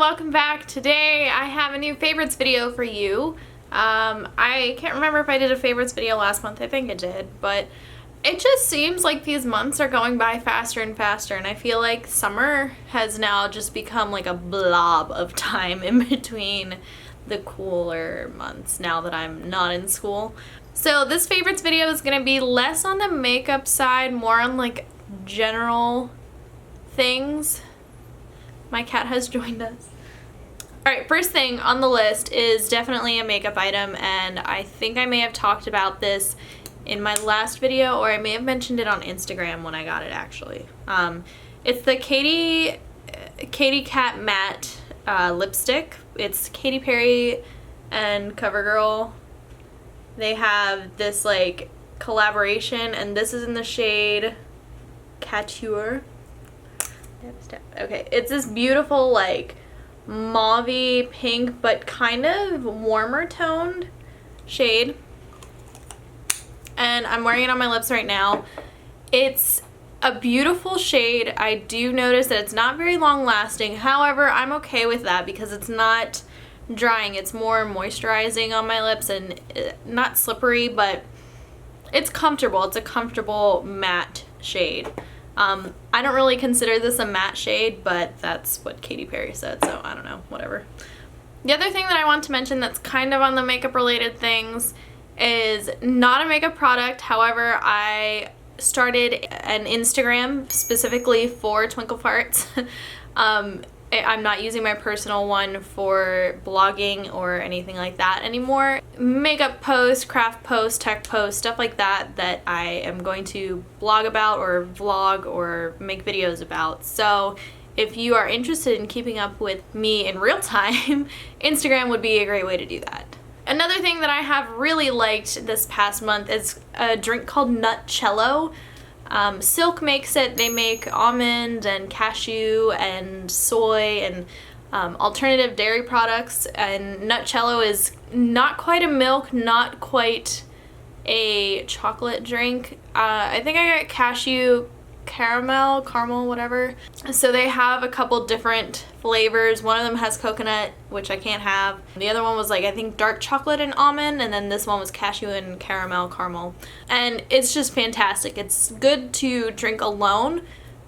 welcome back. Today I have a new favorites video for you. I can't remember if I did a favorites video last month. I think I did, but it just seems like these months are going by faster and faster, and I feel like summer has now just become like a blob of time in between the cooler months now that I'm not in school. So this favorites video is going to be less on the makeup side, more on like general things. My cat has joined us. Alright, first thing on the list is definitely a makeup item, and I think I may have talked about this in my last video, or I may have mentioned it on Instagram when I got it actually. It's the Katy Cat Matte lipstick. It's Katy Perry and CoverGirl. They have this like collaboration, and this is in the shade Couture. Okay, it's this beautiful like mauve-y pink but kind of warmer toned shade, and I'm wearing it on my lips right now. It's a beautiful shade. I do notice that it's not very long lasting, however I'm okay with that because it's not drying. It's more moisturizing on my lips and not slippery, but it's comfortable. It's a comfortable matte shade. I don't really consider this a matte shade, but that's what Katy Perry said, so I don't know, whatever. The other thing that I want to mention that's kind of on the makeup related things is not a makeup product. However, I started an Instagram specifically for Twinklefarts. I'm not using my personal one for blogging or anything like that anymore. Makeup posts, craft posts, tech posts, stuff like that that I am going to blog about or vlog or make videos about. So if you are interested in keeping up with me in real time, Instagram would be a great way to do that. Another thing that I have really liked this past month is a drink called Nutchello. Silk makes it. They make almond and cashew and soy and alternative dairy products, and Nutchello is not quite a milk, not quite a chocolate drink. I think I got cashew, caramel, whatever. So they have a couple different flavors. One of them has coconut, which I can't have. The other one was like, I think dark chocolate and almond, and then this one was cashew and caramel. And it's just fantastic. It's good to drink alone.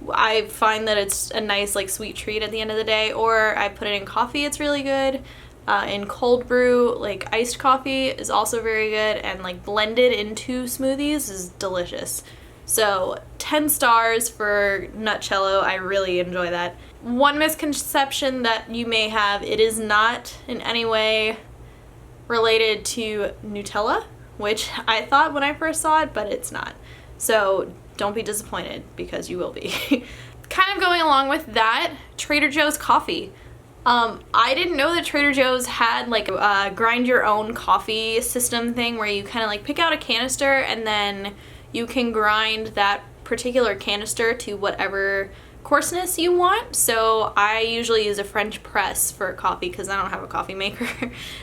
I find that it's a nice like sweet treat at the end of the day, or I put it in coffee. It's really good. In cold brew, like iced coffee is also very good, and like blended into smoothies is delicious. So 10 stars for Nutchello. I really enjoy that. One misconception that you may have, it is not in any way related to Nutella, which I thought when I first saw it, but it's not. So don't be disappointed, because you will be. Kind of going along with that, Trader Joe's coffee. I didn't know that Trader Joe's had like a grind your own coffee system thing where you kind of like pick out a canister and then you can grind that particular canister to whatever coarseness you want. So I usually use a French press for coffee because I don't have a coffee maker.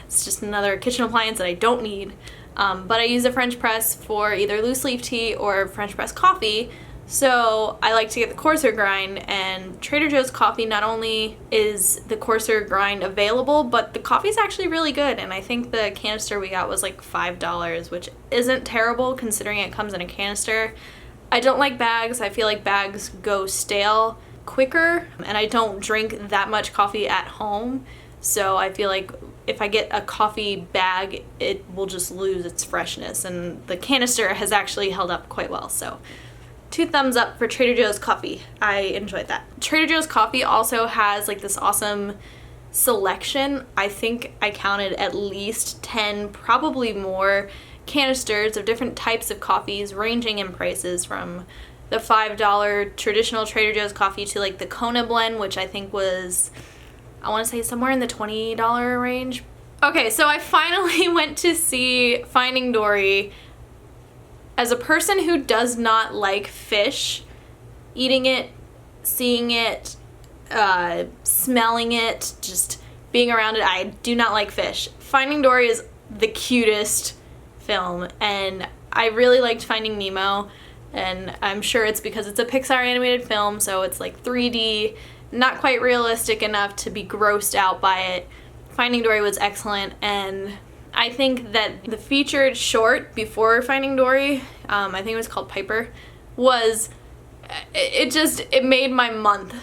It's just another kitchen appliance that I don't need. But I use a French press for either loose leaf tea or French press coffee. So I like to get the coarser grind, and Trader Joe's coffee, not only is the coarser grind available, but the coffee's actually really good, and I think the canister we got was like $5, which isn't terrible considering it comes in a canister. I don't like bags. I feel like bags go stale quicker, and I don't drink that much coffee at home, so I feel like if I get a coffee bag, it will just lose its freshness, and the canister has actually held up quite well, so 2 thumbs up for Trader Joe's coffee. I enjoyed that. Trader Joe's coffee also has like this awesome selection. I think I counted at least 10, probably more, canisters of different types of coffees ranging in prices from the $5 traditional Trader Joe's coffee to like the Kona blend, which I think was, I want to say somewhere in the $20 range. Okay, so I finally went to see Finding Dory. As a person who does not like fish, eating it, seeing it, smelling it, just being around it, I do not like fish. Finding Dory is the cutest film, and I really liked Finding Nemo, and I'm sure it's because it's a Pixar animated film, so it's like 3D, not quite realistic enough to be grossed out by it. Finding Dory was excellent, and I think that the featured short before Finding Dory, I think it was called Piper, was, it made my month.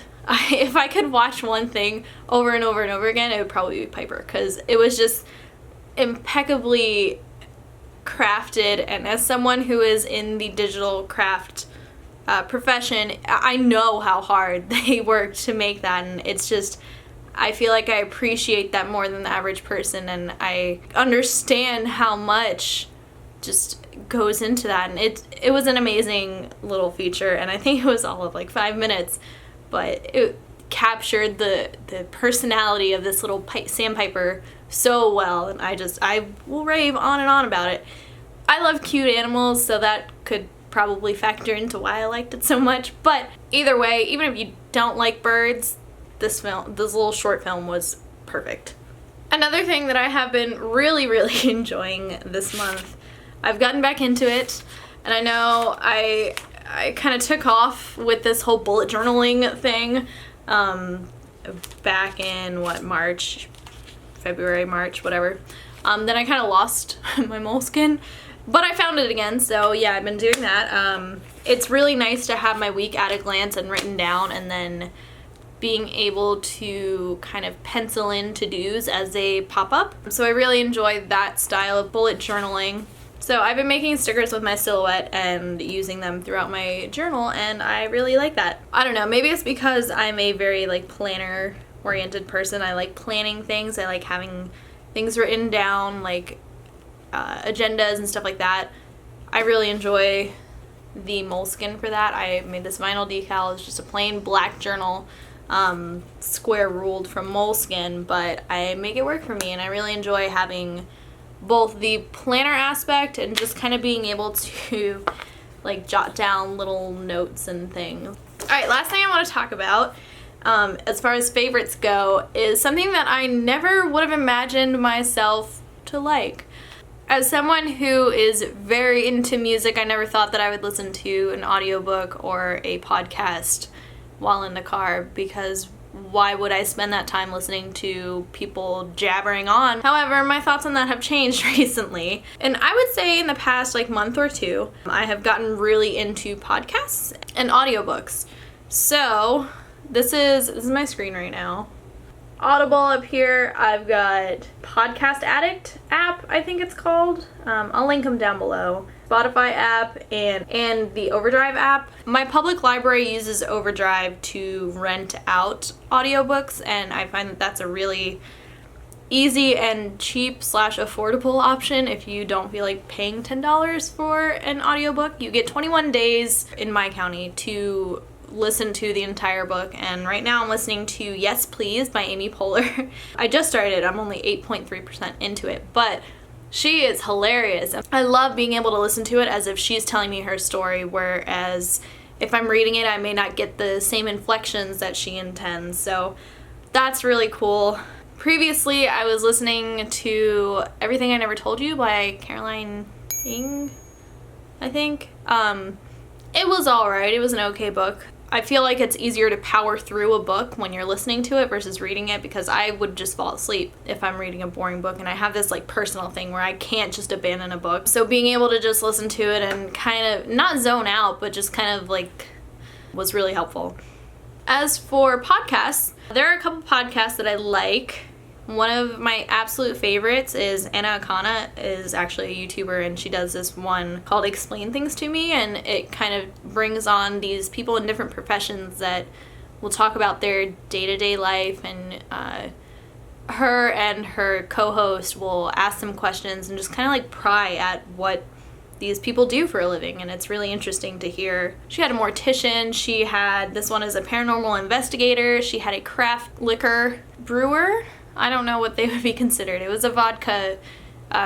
If I could watch one thing over and over and over again, it would probably be Piper, because it was just impeccably crafted, and as someone who is in the digital craft profession, I know how hard they worked to make that, and it's just, I feel like I appreciate that more than the average person, and I understand how much just goes into that, and it was an amazing little feature, and I think it was all of like 5 minutes, but it captured the personality of this little sandpiper so well, and I will rave on and on about it. I love cute animals, so that could probably factor into why I liked it so much, but either way, even if you don't like birds, this little short film was perfect. Another thing that I have been really, really enjoying this month, I've gotten back into it, and I know I kind of took off with this whole bullet journaling thing back in, February, March, whatever. Then I kind of lost my moleskin, but I found it again, so yeah, I've been doing that. It's really nice to have my week at a glance and written down, and then being able to kind of pencil in to-dos as they pop up. So I really enjoy that style of bullet journaling. So I've been making stickers with my silhouette and using them throughout my journal, and I really like that. I don't know, maybe it's because I'm a very like planner-oriented person. I like planning things. I like having things written down, like agendas and stuff like that. I really enjoy the moleskin for that. I made this vinyl decal. It's just a plain black journal, square ruled from moleskin, but I make it work for me, and I really enjoy having both the planner aspect and just kind of being able to like jot down little notes and things. Alright, last thing I want to talk about as far as favorites go is something that I never would have imagined myself to like. As someone who is very into music, I never thought that I would listen to an audiobook or a podcast while in the car, because why would I spend that time listening to people jabbering on? However, my thoughts on that have changed recently. And I would say in the past like month or two, I have gotten really into podcasts and audiobooks. So this is my screen right now. Audible up here, I've got Podcast Addict app, I think it's called. I'll link them down below. Spotify app and the Overdrive app. My public library uses Overdrive to rent out audiobooks, and I find that that's a really easy and cheap / affordable option if you don't feel like paying $10 for an audiobook. You get 21 days in my county to listen to the entire book, and right now I'm listening to Yes Please by Amy Poehler. I just started. I'm only 8.3% into it, but she is hilarious. I love being able to listen to it as if she's telling me her story, whereas if I'm reading it, I may not get the same inflections that she intends, so that's really cool. Previously, I was listening to Everything I Never Told You by Caroline Ng, I think. It was alright. It was an okay book. I feel like it's easier to power through a book when you're listening to it versus reading it, because I would just fall asleep if I'm reading a boring book, and I have this like personal thing where I can't just abandon a book. So being able to just listen to it and kind of not zone out, but just kind of like was really helpful. As for podcasts, there are a couple podcasts that I like. One of my absolute favorites is Anna Akana, is actually a YouTuber, and she does this one called Explain Things to Me, and it kind of brings on these people in different professions that will talk about their day-to-day life, and her and her co-host will ask them questions and just kind of like pry at what these people do for a living, and it's really interesting to hear. She had a mortician, she had, this one is a paranormal investigator, she had a craft liquor brewer. I don't know what they would be considered. It was a vodka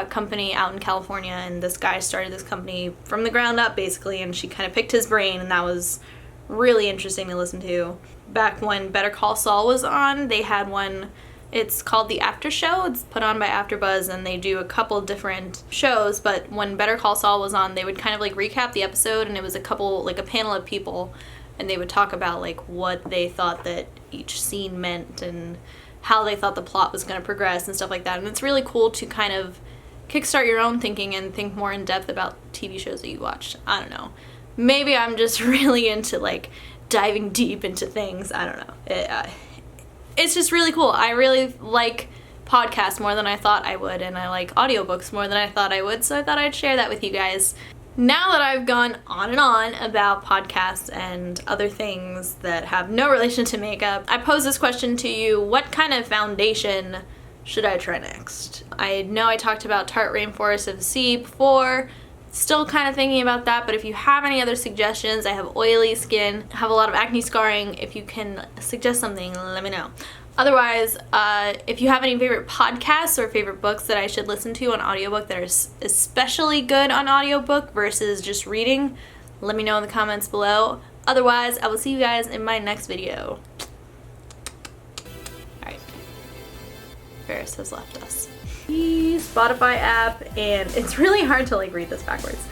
company out in California, and this guy started this company from the ground up, basically, and she kind of picked his brain, and that was really interesting to listen to. Back when Better Call Saul was on, they had one, it's called The After Show. It's put on by AfterBuzz, and they do a couple different shows, but when Better Call Saul was on, they would kind of like recap the episode, and it was a couple, like a panel of people and they would talk about like what they thought that each scene meant and how they thought the plot was going to progress and stuff like that. And it's really cool to kind of kickstart your own thinking and think more in depth about TV shows that you watched. I don't know. Maybe I'm just really into like diving deep into things. I don't know. It's just really cool. I really like podcasts more than I thought I would, and I like audiobooks more than I thought I would, so I thought I'd share that with you guys. Now that I've gone on and on about podcasts and other things that have no relation to makeup, I pose this question to you: what kind of foundation should I try next? I know I talked about Tarte Rainforest of the Sea before, still kind of thinking about that, but if you have any other suggestions, I have oily skin, have a lot of acne scarring. If you can suggest something, let me know. Otherwise, if you have any favorite podcasts or favorite books that I should listen to on audiobook that are especially good on audiobook versus just reading, let me know in the comments below. Otherwise, I will see you guys in my next video. Alright. Ferris has left us. The Spotify app, and it's really hard to like read this backwards.